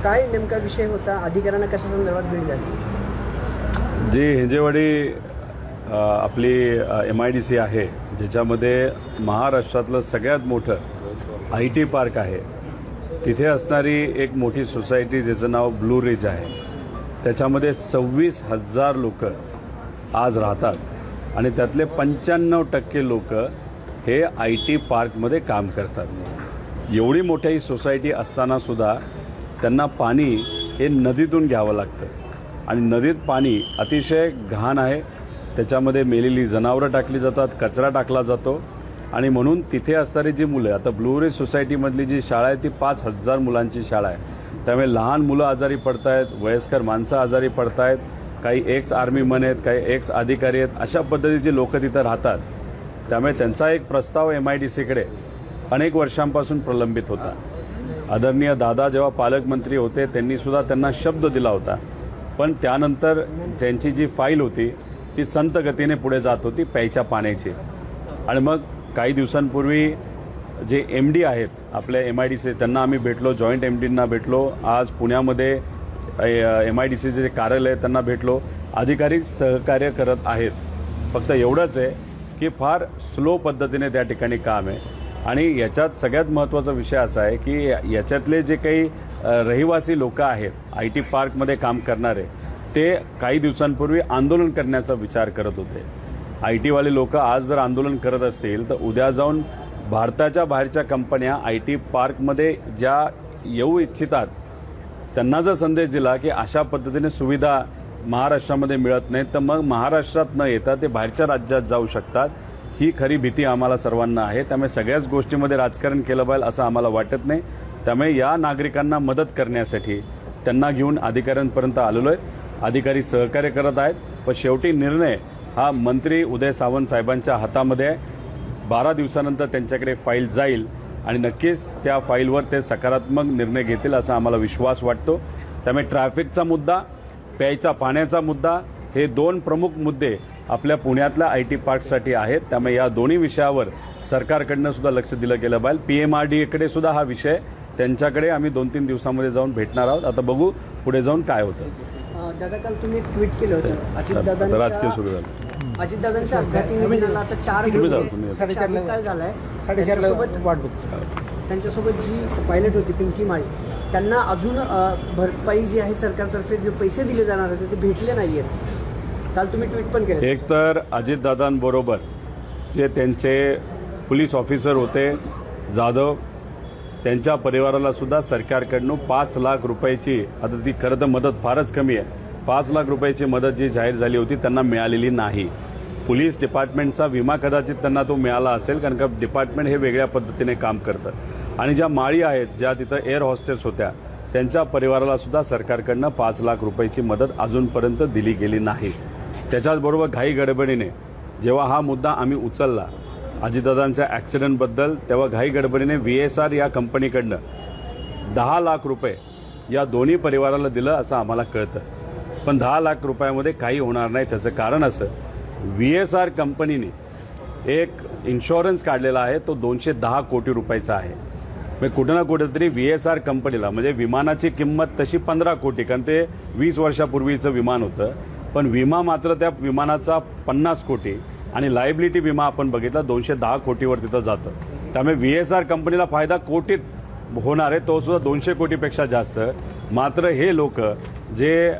काय नेमका विषय होता, अधिकाऱ्यांना कशा संदर्भात भेट झाली? जी हिंजेवाडी आपली MIDC आहे, ज्याच्यामध्ये महाराष्ट्रातलं सगळ्यात मोठं IT पार्क आहे. तिथे असणारी एक मोठी सोसायटी ज्याचं नाव ब्लू रिज आहे, त्याच्यामध्ये 26,000 लोक आज राहतात आणि त्यातले 95% लोक हे IT पार्कमध्ये काम करतात. एवढी मोठी सोसायटी असताना सुद्धा त्यांना पाणी हे नदीतून घ्यावं लागतं आणि नदीत पाणी अतिशय घाण आहे. त्याच्यामध्ये मेलेली जनावरं टाकली जातात, कचरा टाकला जातो आणि म्हणून तिथे असणारी जी मुलं, आता ब्लू रिज सोसायटीमधली जी शाळा आहे ती 5,000 मुलांची शाळा आहे. त्यामुळे लहान मुलं आजारी पडत आहेत, वयस्कर माणसं आजारी पडत आहेत, काही एक्स आर्मीमन आहेत, काही एक्स अधिकारी आहेत, अशा पद्धतीची लोक तिथं राहतात. त्यामुळे त्यांचा एक प्रस्ताव MIDCकडे अनेक वर्षांपासून प्रलंबित होता. आदरणीय दादा जेव्हा पालकमंत्री होते त्यांनी सुद्धा त्यांना शब्द दिला होता, पण त्यानंतर त्यांची जी फाईल होती ती संत गतीने पुढे जात होती प्यायच्या पाण्याची. आणि मग काही दिवसांपूर्वी जे MD आहेत आपल्या MIDC त्यांना आम्ही भेटलो, जॉईंट MDंना भेटलो. आज पुण्यामध्ये MIDCचे जे कार्यालय आहे त्यांना भेटलो. अधिकारी सहकार्य करत आहेत. फक्त एवढंच आहे की फार स्लो पद्धतीने त्या ठिकाणी काम आहे. आणि याच्यात सगळ्यात महत्त्वाचा विषय असा आहे की याच्यातले जे काही रहिवासी लोक आहेत IT पार्कमध्ये काम करणारे, ते काही दिवसांपूर्वी आंदोलन करण्याचा विचार करत होते. IT वाले लोक आज जर आंदोलन करत असतील तर उद्या जाऊन भारताच्या बाहेरच्या कंपन्या IT पार्कमध्ये ज्या येऊ इच्छितात त्यांना जर संदेश दिला की अशा पद्धतीने सुविधा महाराष्ट्रामध्ये मिळत नाहीत, तर मग महाराष्ट्रात न येता ते बाहेरच्या राज्यात जाऊ शकतात. ही खरी भीती आम्हाला सर्वांना आहे. त्यामुळे सगळ्याच गोष्टीमध्ये राजकारण केलं पाहिजे असं आम्हाला वाटत नाही. त्यामुळे या नागरिकांना मदत करण्यासाठी त्यांना घेऊन अधिकाऱ्यांपर्यंत आलेलो आहे. अधिकारी सहकार्य करत आहेत, पण शेवटी निर्णय हा मंत्री उदय सामंत साहेबांच्या हातामध्ये आहे. 12 दिवसानंतर त्यांच्याकडे फाईल जाईल आणि नक्कीच त्या फाईलवर ते सकारात्मक निर्णय घेतील असा आम्हाला विश्वास वाटतो. त्यामुळे ट्रॅफिकचा मुद्दा, प्यायचा पाण्याचा मुद्दा हे 2 प्रमुख मुद्दे आपल्या पुण्यातल्या IT पार्कसाठी आहेत. त्यामुळे या दोन्ही विषयावर सरकारकडनं सुद्धा लक्ष दिलं गेलं पाहिजे. PMRDAकडे सुद्धा हा विषय, त्यांच्याकडे आम्ही 2-3 दिवसामध्ये जाऊन भेटणार आहोत. आता बघू पुढे जाऊन काय होतं. दादा, काल तुम्ही ट्विट केलं होतं राजकीय सुरू झालं. अजितदादांच्या अपघाती निधनाला आता 4 काय झालाय, त्यांच्यासोबत जी पायलट होती पिंकी माळी, त्यांना अजून भरपाई जी आहे सरकारतर्फे जे पैसे दिले जाणार होते ते भेटले नाहीयेत. काल तुम्ही ट्विट पण केलं. एक तर अजितदादांबरोबर जे त्यांचे पोलीस ऑफिसर होते जाधव, त्यांच्या परिवाराला सुद्धा सरकारकडून 5 लाख रुपयाची, आता ती खरं तर मदत फारच कमी आहे, 5 लाख रुपयाची मदत जी जाहीर झाली होती त्यांना मिळालेली नाही. पोलीस डिपार्टमेंटचा विमा कदाचित त्यांना तो मिळाला असेल, कारण का डिपार्टमेंट हे वेगळ्या पद्धतीने काम करतं. आणि ज्या माळी आहेत, ज्या तिथं एअर हॉस्टेस होत्या, त्यांच्या परिवाराला सुद्धा सरकारकडनं 5 लाख रुपयाची मदत अजूनपर्यंत दिली गेली नाही. त्याच्याचबरोबर घाई गडबडीने जेव्हा हा मुद्दा आम्ही उचलला अजितदादांच्या ॲक्सिडेंटबद्दल, तेव्हा घाई गडबडीने VSR या कंपनीकडनं 10 लाख रुपये या दोन्ही परिवाराला दिलं असं आम्हाला कळतं. पण 10 लाख रुपयामध्ये काही होणार नाही. त्याचं कारण असं, VSR कंपनीने एक इन्शुरन्स काढलेला आहे, तो 210 कोटी रुपयाचा आहे. म्हणजे कुठं ना कुठेतरी VSR कंपनीला, म्हणजे विमानाची किंमत तशी 15 कोटी, कारण ते 20 वर्षापूर्वीचं विमान होतं, पण विमा मात्र त्या विमानाचा 50 कोटी आणि लायबिलिटी विमा आपण बघितला 210 कोटीवर तिथं जातं. त्यामुळे VSR कंपनीला फायदा कोटीत होणार आहे, तो सुद्धा 200 कोटीपेक्षा जास्त. मात्र हे लोक जे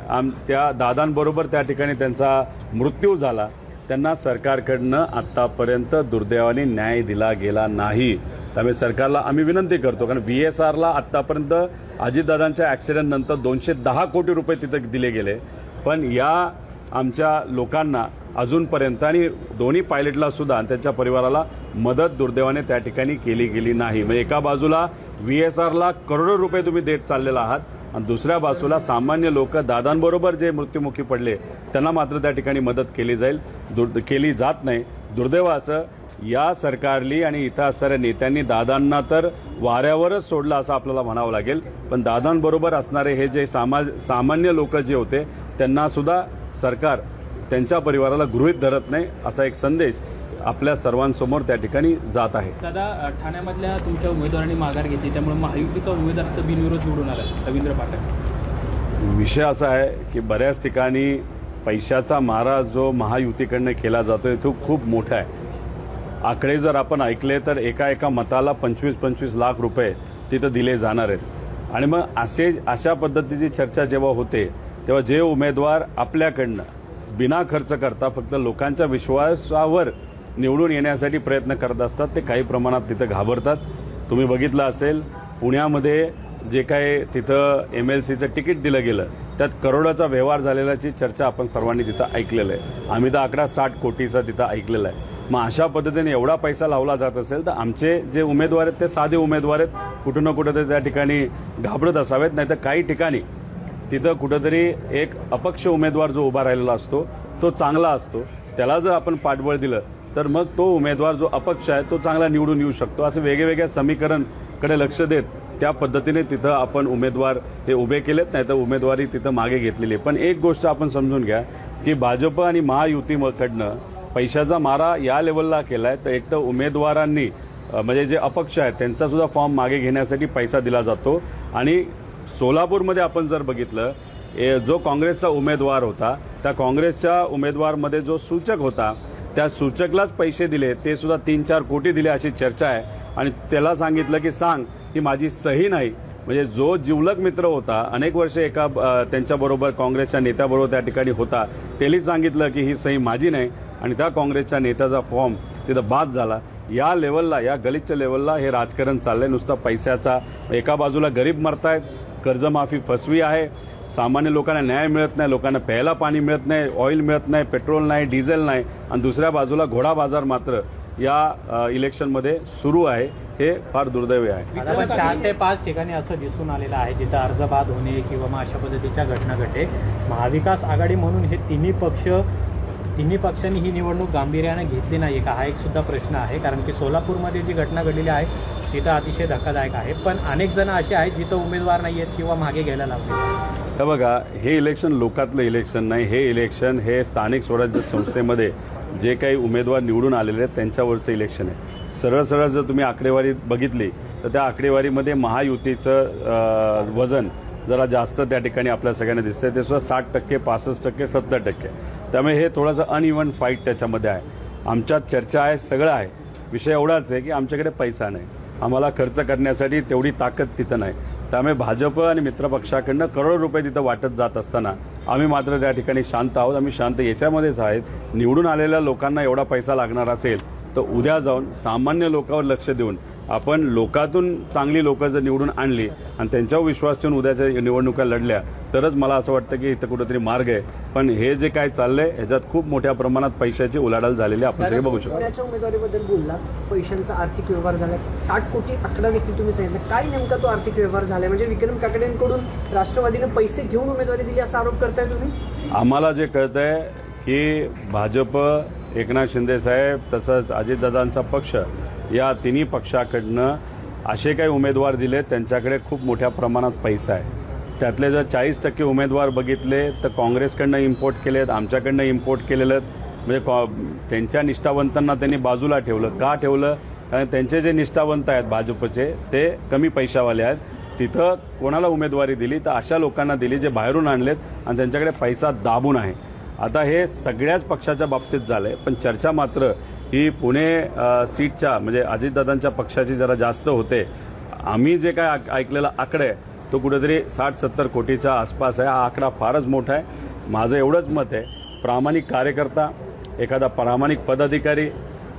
त्या दादांबरोबर त्या ठिकाणी त्यांचा मृत्यू झाला, त्यांना सरकारकडनं आत्तापर्यंत दुर्दैवाने न्याय दिला गेला नाही. त्यामुळे सरकारला आम्ही विनंती करतो, कारण VSRला आत्तापर्यंत अजितदादांच्या ॲक्सिडेंटनंतर 210 कोटी रुपये तिथं दिले गेले, पण या आमच्या लोकांना अजूनपर्यंत आणि दोन्ही पायलटला सुद्धा आणि त्यांच्या परिवाराला मदत दुर्दैवाने त्या ठिकाणी केली गेली नाही. म्हणजे एका बाजूला VSRला करोडो रुपये तुम्ही देत चाललेला आहात आणि दुसऱ्या बाजूला सामान्य लोक दादांबरोबर जे मृत्युमुखी पडले त्यांना मात्र त्या ठिकाणी मदत केली जात नाही. दुर्दैव असं या सरकारली आणि इथं असणाऱ्या नेत्यांनी दादांना तर वाऱ्यावरच सोडलं असं आपल्याला म्हणावं लागेल, पण दादांबरोबर असणारे हे जे सामान्य लोक जे होते त्यांना सुद्धा सरकार त्यांच्या परिवाराला गृहीत धरत नाही असा एक संदेश आपल्या सर्वांसमोर त्या ठिकाणी जात आहे. दादा, ठाण्यामधल्या तुमच्या उमेदवारांनी माघार घेतली, त्यामुळे महायुतीचा उमेदवार तर बिनविरोध निवडून आला, रवींद्र पाठक. विषय असा आहे की बऱ्याच ठिकाणी पैशाचा मारा जो महायुतीकडनं केला जातोय तो खूप मोठा आहे. आकडे जर आपण ऐकले तर एका मताला 25-25 लाख रुपये तिथं दिले जाणार आहेत. आणि मग अशा पद्धतीची चर्चा जेव्हा होते तेव्हा जे उमेदवार आपल्याकडनं बिना खर्च करता फक्त लोकांच्या विश्वासावर निवडून येण्यासाठी प्रयत्न करत असतात ते काही प्रमाणात तिथं घाबरतात. तुम्ही बघितलं असेल पुण्यामध्ये जे काय तिथं MLCचं तिकीट दिलं गेलं त्यात करोडाचा व्यवहार झालेल्याची चर्चा आपण सर्वांनी तिथं ऐकलेलं आहे. आम्ही तर आकडा 60 कोटीचा तिथं ऐकलेला आहे. मग अशा पद्धतीने एवढा पैसा लावला जात असेल तर आमचे जे उमेदवार आहेत ते साधे उमेदवार आहेत, कुठं ना कुठं त्या ठिकाणी घाबरत असावेत. नाही तर काही ठिकाणी तिथं कुठंतरी एक अपक्ष उमेदवार जो उभा राहिलेला असतो तो चांगला असतो, त्याला जर आपण पाठबळ दिलं तर मग तो उमेदवार जो अपक्ष आहे तो चांगला निवडून येऊ शकतो. असं वेगवेगळ्या समीकरणकडे लक्ष देत त्या पद्धतीने तिथं आपण उमेदवार हे उभे केलेत, नाही तर उमेदवारी तिथं मागे घेतलेली आहे. पण एक गोष्ट आपण समजून घ्या की भाजप आणि महायुतीकडनं पैशाचा मारा या लेवलला केलाय तर एक तर उमेदवारांनी म्हणजे जे अपक्ष आहेत त्यांचा सुद्धा फॉर्म मागे घेण्यासाठी पैसा दिला जातो. आणि सोलापूरमध्ये आपण जर बघितलं जो काँग्रेसचा उमेदवार होता त्या काँग्रेसच्या उमेदवारमध्ये जो सूचक होता त्या सूचकलाच पैसे दिले, ते सुद्धा 3-4 कोटी दिले अशी चर्चा आहे. आणि त्याला सांगितलं की सांग ही माझी सही नाही. म्हणजे जो जिवलग मित्र होता अनेक वर्ष एका त्यांच्याबरोबर काँग्रेसच्या नेत्याबरोबर त्या ठिकाणी होता त्याला सांगितलं की ही सही माझी नाही आणि त्या काँग्रेसच्या नेत्याचा फॉर्म तिथं बाद झाला. या लेवलला, या गलिच्छ लेवलला हे राजकारण चाललंय. नुसतं पैशाचा, एका बाजूला गरीब मरतायत, कर्जमाफी फसवी आहे, सामान्य लोकांना न्याय मिळत नाही, लोकांना प्यायला पाणी मिळत नाही, ऑइल मिळत नाही, पेट्रोल नाही, डिझेल नाही, आणि दुसऱ्या बाजूला घोडा बाजार मात्र या इलेक्शनमध्ये सुरू आहे. हे फार दुर्दैवी आहे. आता पण 4 ते 5 ठिकाणी असं दिसून आलेलं आहे जिथं अर्ज बाद होणे किंवा मग अशा पद्धतीच्या घटना घडते. महाविकास आघाडी म्हणून हे तिन्ही पक्षांनी ही निवडणूक गांभीर्याने घेतली नाही का, हा एक सुद्धा प्रश्न आहे. कारण की सोलापूरमध्ये जी घटना घडलेली आहे तिथं अतिशय धक्कादायक आहे. पण अनेक जण असे आहेत जिथं उमेदवार नाही आहेत किंवा मागे घ्यायला लागले. तर बघा, हे इलेक्शन लोकातलं इलेक्शन नाही, हे इलेक्शन हे स्थानिक स्वराज्य संस्थेमध्ये जे काही उमेदवार निवडून आलेले आहेत त्यांच्यावरचं इलेक्शन आहे. सरळ जर तुम्ही आकडेवारी बघितली तर त्या आकडेवारीमध्ये महायुतीचं वजन जरा जास्त त्या ठिकाणी आपल्या सगळ्यांना दिसतंय. ते सुद्धा 60%, 65%, 70%. त्यामुळे हे थोडंसं अनइव्हन फाईट त्याच्यामध्ये आहे. आमच्यात चर्चा आहे, सगळं आहे. विषय एवढाच आहे की आमच्याकडे पैसा नाही, आम्हाला खर्च करण्यासाठी तेवढी ताकद तिथं नाही. त्यामुळे भाजप आणि मित्रपक्षाकडनं करोडो रुपये तिथं वाटत जात असताना आम्ही मात्र त्या ठिकाणी शांत आहोत. आम्ही शांत याच्यामध्येच आहेत. निवडून आलेल्या लोकांना एवढा पैसा लागणार असेल तर उद्या जाऊन सामान्य लोकांवर लक्ष देऊन आपण लोकातून चांगली लोक जर निवडून आणली आणि त्यांच्यावर विश्वास ठेवून उद्याच्या निवडणुका लढल्या तरच मला असं वाटतं की इथं कुठेतरी मार्ग आहे. पण हे जे काय चाललंय ह्याच्यात खूप मोठ्या प्रमाणात पैशाची उलाढाल झालेली आपण सगळे बघू शकतो. पुण्याच्या उमेदवारीबद्दल बोलला, पैशांचा आर्थिक व्यवहार झालाय, 60 कोटी आकडा देखील तुम्ही सांगितलं. काय नेमका तो आर्थिक व्यवहार झालाय? म्हणजे विक्रम काकडेंकडून राष्ट्रवादीने पैसे घेऊन उमेदवारी दिली असा आरोप करताय तुम्ही? आम्हाला जे कळतंय की भाजप, एकनाथ शिंदे साहेब तसंच अजितदादांचा पक्ष या तिन्ही पक्षाकडनं असे काही उमेदवार दिले त्यांच्याकडे खूप मोठ्या प्रमाणात पैसा आहे. त्यातले जर 40% उमेदवार बघितले तर काँग्रेसकडनं इम्पोर्ट केलेत, आमच्याकडनं इम्पोर्ट केलेलं आहेत. म्हणजे त्यांच्या निष्ठावंतांना त्यांनी बाजूला ठेवलं. का ठेवलं? कारण त्यांचे जे निष्ठावंत आहेत भाजपचे ते कमी पैशावाले आहेत. तिथं कोणाला उमेदवारी दिली तर अशा लोकांना दिली जे बाहेरून आणलेत आणि त्यांच्याकडे पैसा दाबून आहे. आता हे सगळ्याच पक्षाच्या बाबतीत झालंय. पण चर्चा मात्र ही पुणे सीटच्या म्हणजे अजितदादांच्या पक्षाची जरा जास्त होते. आम्ही जे काय ऐकलेला आकडा आहे तो कुठेतरी 60-70 कोटीच्या आसपास आहे. हा आकडा फारच मोठा आहे. माझं एवढंच मत आहे, प्रामाणिक कार्यकर्ता, एखादा प्रामाणिक पदाधिकारी,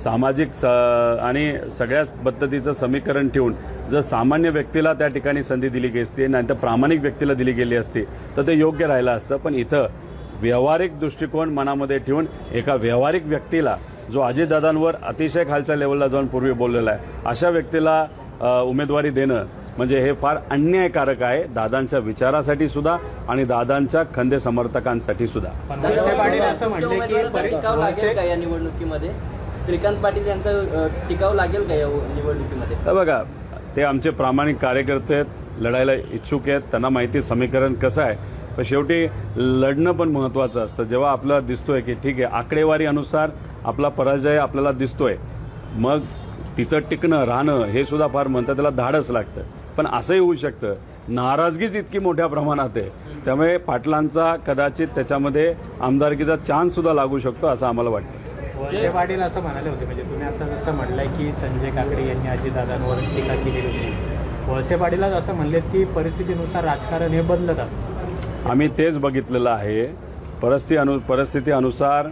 सामाजिक आणि सगळ्याच पद्धतीचं समीकरण ठेवून जर सामान्य व्यक्तीला त्या ठिकाणी संधी दिली गेली असती नाही तर प्रामाणिक व्यक्तीला दिली गेली असती तर ते योग्य राहिलं असतं. पण इथं व्यावहारिक दृष्टिकोन मनामध्ये ठेवून एका व्यावहारिक व्यक्तीला जो अजितदादांवर अतिशय खालच्या लेवलला जाऊन पूर्वी बोललेला आहे अशा व्यक्तीला उमेदवारी देणं म्हणजे हे फार अन्यायकारक आहे, दादांच्या विचारासाठी सुद्धा आणि दादांच्या खंदे समर्थकांसाठी सुद्धा. टिकाव लागेल का या निवडणुकीमध्ये? श्रीकांत पाटील यांचा टिकाव लागेल का या निवडणुकीमध्ये? बघा, ते आमचे प्रामाणिक कार्यकर्ते आहेत, लढायला इच्छुक आहेत, त्यांना माहिती समीकरण कसं आहे. पण शेवटी लढणं पण महत्त्वाचं असतं. जेव्हा आपल्याला दिसतोय की ठीक आहे आकडेवारी अनुसार आपला पराजय आपल्याला दिसतोय, मग तिथं टिकणं राहणं हे सुद्धा फार म्हणतात त्याला धाडस लागतं. पण असंही होऊ शकतं नाराजगीच इतकी मोठ्या प्रमाणात आहे, त्यामुळे पाटलांचा कदाचित त्याच्यामध्ये आमदारकीचा चान्स सुद्धा लागू शकतो असं आम्हाला वाटतं. वळसे पाटील असं म्हणाले होते, म्हणजे तुम्ही आता जसं म्हटलंय की संजय काकडे यांनी अजितदादांवर टीका केलेली होती. वळसे पाटीलच असं म्हणलेत की परिस्थितीनुसार राजकारण हे बदलत असतं. आम्ही तेच बघितलेलं आहे. परिस्थिती अनुसार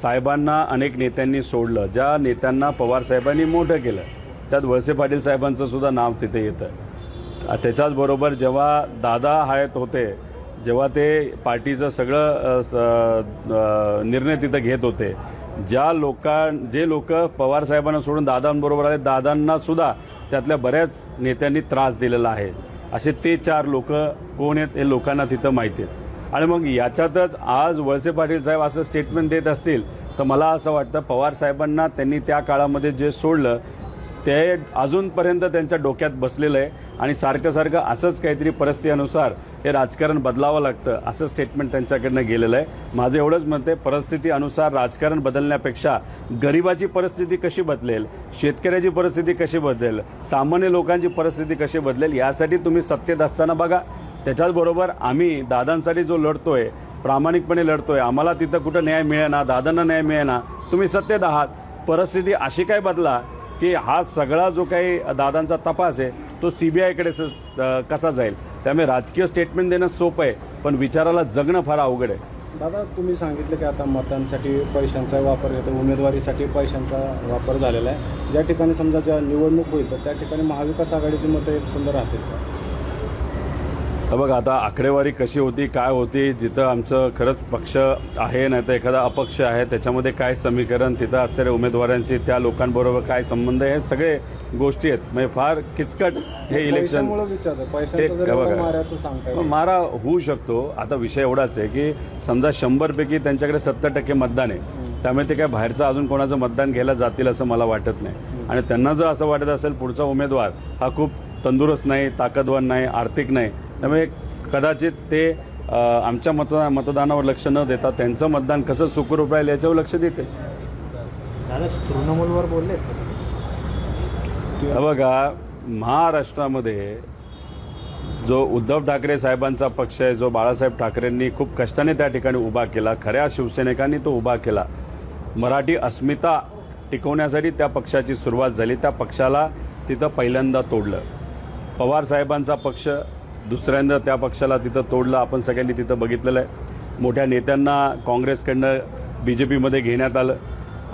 साहेबांना अनेक नेत्यांनी सोडलं. ज्या नेत्यांना पवार साहेबांनी मोठं केलं त्यात वळसे पाटील साहेबांचं सुद्धा नाव तिथे येतं. त्याच्याचबरोबर जेव्हा दादा हयात होते, जेव्हा ते पार्टीचं सगळं निर्णय तिथं घेत होते, जे लोक पवार साहेबांना सोडून दादांबरोबर आले, दादांना सुद्धा त्यातल्या बऱ्याच नेत्यांनी त्रास दिलेला आहे. असे ते 4 लोक कोण आहेत हे लोकांना तिथं माहिती आहेत. आणि मग याच्यातच आज वळसे पाटील साहेब असं स्टेटमेंट देत असतील तर मला असं वाटतं पवार साहेबांना त्यांनी त्या काळामध्ये जे सोडलं ते अजूनपर्यंत त्यांच्या डोक्यात बसलेलं आहे आणि सारखं सारखं असंच काहीतरी परिस्थितीनुसार हे राजकारण बदलावं लागतं असं स्टेटमेंट त्यांच्याकडनं गेलेलं आहे. माझं एवढंच म्हणते परिस्थितीनुसार राजकारण बदलण्यापेक्षा गरिबाची परिस्थिती कशी बदलेल, शेतकऱ्याची परिस्थिती कशी बदलेल, सामान्य लोकांची परिस्थिती कशी बदलेल यासाठी तुम्ही सत्तेत असताना बघा. त्याच्याचबरोबर आम्ही दादांसाठी जो लढतोय प्रामाणिकपणे लढतोय, आम्हाला तिथं कुठं न्याय मिळेना, दादांना न्याय मिळेना, तुम्ही सत्तेत आहात. परिस्थिती अशी काय बदला की हा सगळा जो काही दादांचा तपास आहे तो सीबीआयकडे कसा जाईल. त्यामुळे राजकीय स्टेटमेंट देणं सोपं आहे पण विचाराला जगणं फार अवघड आहे. दादा तुम्ही सांगितलं की आता मतांसाठी पैशांचा वापर होतो, उमेदवारीसाठी पैशांचा वापर झालेला आहे. ज्या ठिकाणी समजा ज्या निवडणूक होईल तर त्या ठिकाणी महाविकास आघाडीची मतं एकसंध राहतील का? बघ आता आकडेवारी कशी होती काय होती, जिथं आमचं खरंच पक्ष आहे नाही तर एखादा अपक्ष आहे त्याच्यामध्ये काय समीकरण, तिथं असणाऱ्या उमेदवारांचे त्या लोकांबरोबर काय संबंध आहे, हे सगळे गोष्टी आहेत. म्हणजे फार किचकट हे इलेक्शन मारा होऊ शकतो. आता विषय एवढाच आहे की समजा 100 पैकी त्यांच्याकडे 70% मतदान आहे, त्यामुळे ते काय बाहेरचं अजून कोणाचं मतदान घ्यायला जातील असं मला वाटत नाही. आणि त्यांना जर असं वाटत असेल पुढचा उमेदवार हा खूप तंदुरुस्त नाही, ताकदवान नाही, आर्थिक नाही, त्यामुळे कदाचित ते आमच्या मतदानावर लक्ष न देता त्यांचं मतदान कसं सुखरूप राहील याच्यावर लक्ष देते. दादा तृणमूलवर बोलले बघा महाराष्ट्रामध्ये जो उद्धव ठाकरे साहेबांचा पक्ष आहे, जो बाळासाहेब ठाकरेंनी खूप कष्टाने त्या ठिकाणी उभा केला, खऱ्या शिवसैनिकांनी तो उभा केला. मराठी अस्मिता टिकवण्यासाठी त्या पक्षाची सुरुवात झाली. त्या पक्षाला तिथं पहिल्यांदा तोडलं. पवार साहेबांचा पक्ष दुसऱ्यांदा त्या पक्षाला तिथं तोडलं. आपण सगळ्यांनी तिथं बघितलेलं आहे. मोठ्या नेत्यांना काँग्रेसकडनं BJPमध्ये घेण्यात आलं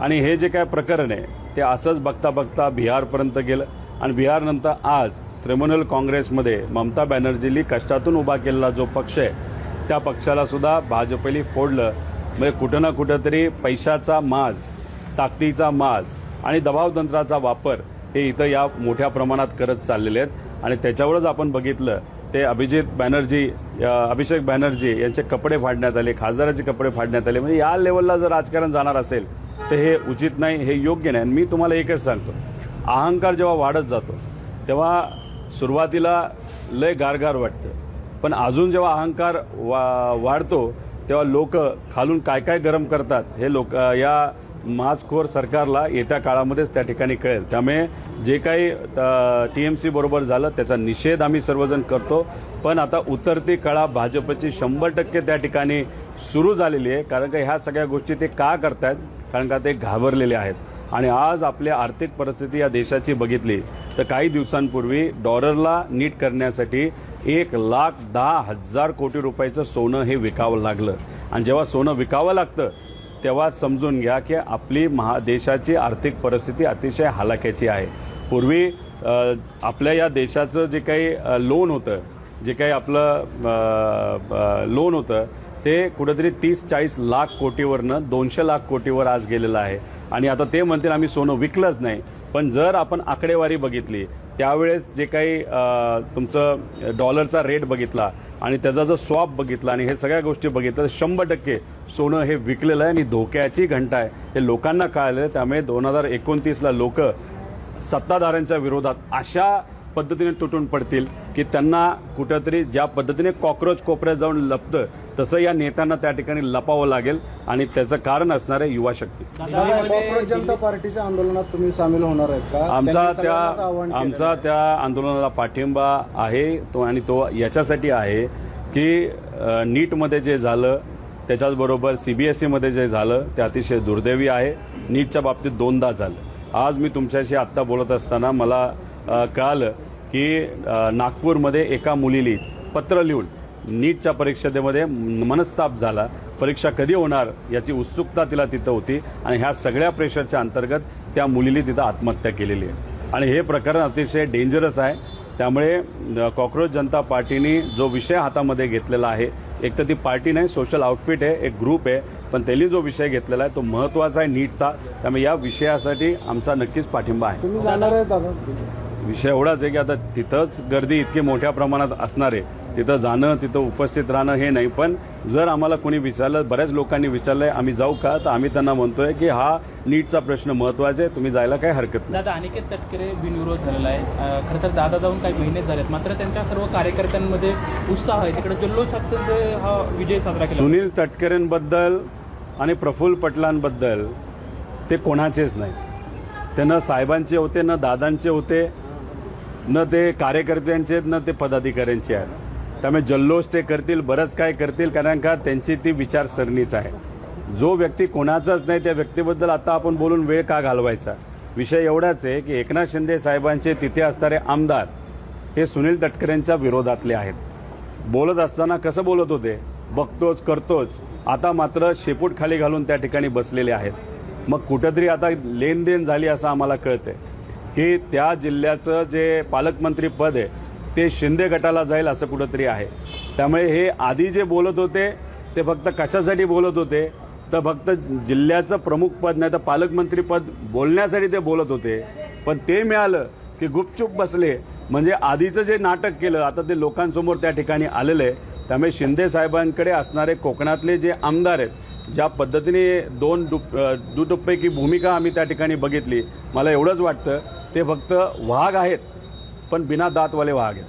आणि हे जे काय प्रकरण आहे ते असंच बघता बघता बिहारपर्यंत गेलं आणि बिहारनंतर आज तृणमूल काँग्रेसमध्ये ममता बॅनर्जींनी कष्टातून उभा केलेला जो पक्ष आहे त्या पक्षाला सुद्धा भाजपने फोडलं. म्हणजे कुठं ना कुठंतरी पैशाचा माज, ताकदीचा माज आणि दबावतंत्राचा वापर हे इथं या मोठ्या प्रमाणात करत चाललेले आहेत. आणि त्याच्यावरच आपण बघितलं ते अभिषेक बॅनर्जी यांचे कपडे फाडण्यात आले, खासदाराचे कपडे फाडण्यात आले. म्हणजे या लेवलला जर राजकारण जाणार असेल तर हे उचित नाही, हे योग्य नाही. मी तुम्हाला एकच सांगतो, अहंकार जेव्हा वाढत जातो तेव्हा सुरुवातीला लय गारगार वाटतं, पण अजून जेव्हा अहंकार वाढतो तेव्हा लोक खालून काय काय गरम करतात हे लोक या माजखोर सरकारला येत्या काळामध्येच त्या ठिकाणी कळेल. त्यामुळे जे काही TMC बरोबर झालं त्याचा निषेध आम्ही सर्वजण करतो. पण आता उतरती कळा भाजपची 100% त्या ठिकाणी सुरू झालेली आहे. कारण का ह्या सगळ्या गोष्टी ते का करतायत, कारण का ते घाबरलेले आहेत. आणि आज आपल्या आर्थिक परिस्थिती या देशाची बघितली तर काही दिवसांपूर्वी डॉलरला नीट करण्यासाठी 1,10,000 कोटी रुपयाचं सोनं हे विकावं लागलं. आणि जेव्हा सोनं विकावं लागतं तेव्हा समजून घ्या की आपली देशाची आर्थिक परिस्थिती अतिशय हलाखीची आहे. पूर्वी आपल्या या देशाचं जे काही लोन होतं, जे काही आपलं लोन होतं ते कुठेतरी 30-40 लाख कोटीवरनं 200 लाख कोटीवर आज गेलेलं आहे. आणि आता ते म्हणतील आम्ही सोनं विकलंच नाही. पण जर आपण आकडेवारी बघितली त्यावेळेस जे काही तुमचं डॉलरचा रेट बघितला आणि त्याचा जर स्वॅप बघितला आणि हे सगळ्या गोष्टी बघितल्या तर 100% सोनं हे विकलेलं आहे आणि धोक्याची घंटा आहे हे लोकांना कळालं. त्यामुळे 2029ला लोक सत्ताधाऱ्यांच्या विरोधात अशा पद्धतीने तुटून पडतील की त्यांना कुठंतरी ज्या पद्धतीने कॉक्रोच कोपऱ्यात जाऊन लपतं तसं या नेत्यांना त्या ठिकाणी लपावं लागेल आणि त्याचं कारण असणार आहे युवा शक्ती. कॉक्रोच जनता पार्टीच्या आंदोलनात तुम्ही सामील होणार आहेत का? आमचा त्या आंदोलनाला पाठिंबा आहे आणि तो याच्यासाठी आहे की नीटमध्ये जे झालं त्याच्याचबरोबर CBSEमध्ये जे झालं ते अतिशय दुर्दैवी आहे. नीटच्या बाबतीत 2दा झालं. आज मी तुमच्याशी आत्ता बोलत असताना मला कळालं की नागपूरमध्ये एका मुलीने पत्र लिहून नीटच्या परीक्षेमध्ये मनस्ताप झाला, परीक्षा कधी होणार याची उत्सुकता तिला तिथं होती आणि ह्या सगळ्या प्रेशरच्या अंतर्गत त्या मुलीने तिथं आत्महत्या केलेली आहे आणि हे प्रकरण अतिशय डेंजरस आहे. त्यामुळे कॉक्रोच जनता पार्टीने जो विषय हातामध्ये घेतलेला आहे, एक तर ती पार्टी नाही, सोशल आउटफिट आहे, एक ग्रुप आहे, पण त्यांनी जो विषय घेतलेला आहे तो महत्त्वाचा आहे नीटचा. त्यामुळे या विषयासाठी आमचा नक्कीच पाठिंबा आहे. तुम्ही जाणार आहे दादा? विषय एवढाच आहे की आता तिथंच गर्दी इतकी मोठ्या प्रमाणात असणार आहे, तिथं जाणं, तिथं उपस्थित राहणं हे नाही. पण जर आम्हाला कोणी विचारलं, बऱ्याच लोकांनी विचारलंय आम्ही जाऊ का, तर आम्ही त्यांना म्हणतोय की हा नीटचा प्रश्न महत्त्वाचा आहे, तुम्ही जायला काही हरकत नाही. दादा, अनिकेत तटकरे बिनविरोध झालेला आहे. खरं तर दादा जाऊन काही महिने झालेत, मात्र त्यांच्या सर्व कार्यकर्त्यांमध्ये उत्साह आहे. तिकडे जल्लोषात हा विजय साजरा केला. सुनील तटकरेंबद्दल आणि प्रफुल्ल पटलांबद्दल ते कोणाचेच नाही. ते न साहेबांचे होते, न दादांचे होते, न ते कार्यकर्त्यांचे, न ते पदाधिकाऱ्यांचे आहेत. त्यामुळे जल्लोष ते करतील, बरंच काय करतील, कारण का त्यांची ती विचारसरणीच आहे. जो व्यक्ती कोणाचाच नाही त्या व्यक्तीबद्दल आता आपण बोलून वेळ का घालवायचा. विषय एवढाच आहे की एकनाथ शिंदे साहेबांचे तिथे असणारे आमदार हे सुनील तटकरेंच्या विरोधातले आहेत. बोलत असताना कसं बोलत होते, बघतोच करतोच, आता मात्र शेपूट खाली घालून त्या ठिकाणी बसलेले आहेत. मग कुठंतरी आता लेनदेन झाली असं आम्हाला कळतंय की त्या जिल्ह्याचं जे पालकमंत्री पद आहे ते शिंदे गटाला जाईल असं कुठंतरी आहे. त्यामुळे हे आधी जे बोलत होते ते फक्त कशासाठी बोलत होते, तर फक्त जिल्ह्याचं प्रमुख पद नाही तर पालकमंत्री पद बोलण्यासाठी ते बोलत होते. पण ते मिळालं की गुपचूप बसले. म्हणजे आधीचं जे नाटक केलं आता ते लोकांसमोर त्या ठिकाणी आलेलं आहे. त्यामुळे शिंदे साहेबांकडे असणारे कोकणातले जे आमदार आहेत, ज्या पद्धतीने दुटप्पैकी भूमिका आम्ही त्या ठिकाणी बघितली, मला एवढंच वाटतं ते फक्त वाघ आहेत पण बिना दातवाले वाघ आहेत.